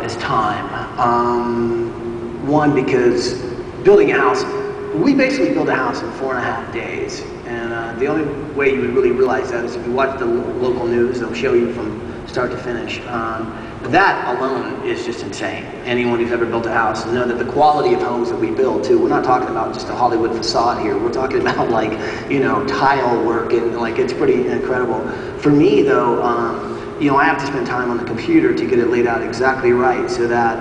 is time. One, because building a house, we basically build a house in 4.5 days. And the only way you would really realize that is if you watch the local news. They'll show you from start to finish. That alone is just insane. Anyone who's ever built a house knows that the quality of homes that we build too, we're not talking about just a Hollywood facade here. We're talking about, like, you know, tile work, and like it's pretty incredible. For me though, you know, I have to spend time on the computer to get it laid out exactly right, so that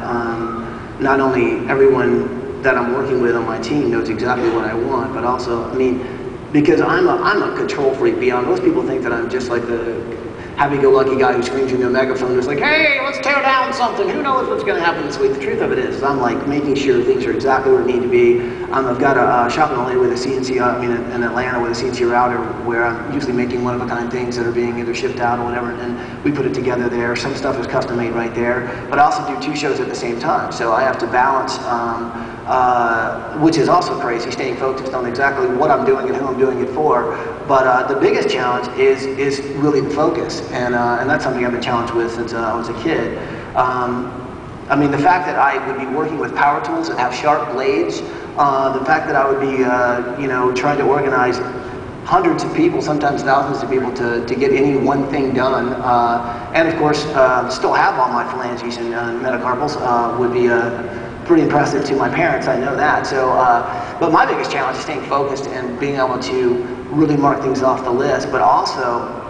not only everyone that I'm working with on my team knows exactly what I want, but also, I mean, because I'm a control freak beyond. Most people think that I'm just like the happy-go-lucky guy who screams into a megaphone who's like, hey, let's tear down something, who knows what's going to happen this week. The truth of it is I'm like making sure things are exactly where they need to be. I've got a shop in LA with a CNC, in Atlanta with a CNC router, where I'm usually making one-of-a-kind things that are being either shipped out or whatever, and we put it together there. Some stuff is custom made right there, but I also do 2 shows at the same time, so I have to balance, which is also crazy, staying focused on exactly what I'm doing and who I'm doing it for. But the biggest challenge is really the focus, and that's something I've been challenged with since I was a kid. I mean, the fact that I would be working with power tools that have sharp blades, the fact that I would be, you know, trying to organize hundreds of people, sometimes thousands of people, to get any one thing done, and of course, still have all my phalanges and metacarpals, would be pretty impressive to my parents, I know that. So, but my biggest challenge is staying focused and being able to really mark things off the list, but also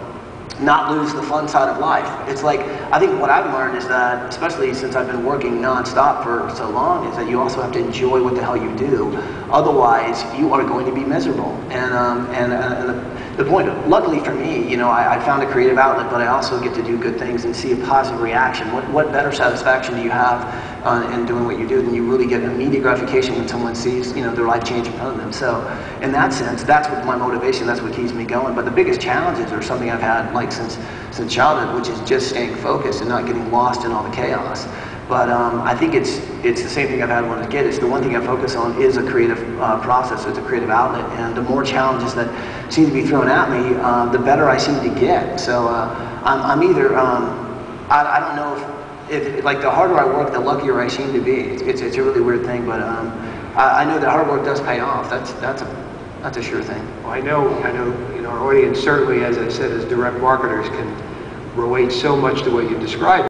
not lose the fun side of life. It's like, I think what I've learned is that, especially since I've been working non-stop for so long, is that you also have to enjoy what the hell you do. Otherwise, you are going to be miserable. And the point, luckily for me, you know, I found a creative outlet, but I also get to do good things and see a positive reaction. What better satisfaction do you have in doing what you do than you really get immediate gratification when someone sees, you know, their life change in front of them. So in that sense, that's what my motivation, that's what keeps me going. But the biggest challenges are something I've had like since childhood, which is just staying focused and not getting lost in all the chaos. But I think it's the same thing I've had when I was a kid. It's the one thing I focus on is a creative process. It's a creative outlet, and the more challenges that seem to be thrown at me, the better I seem to get. So I'm either I don't know if like the harder I work, the luckier I seem to be. It's a really weird thing, but I know that hard work does pay off. That's a sure thing. Well, I know. You know, our audience certainly, as I said, as direct marketers, can relate so much to what you described.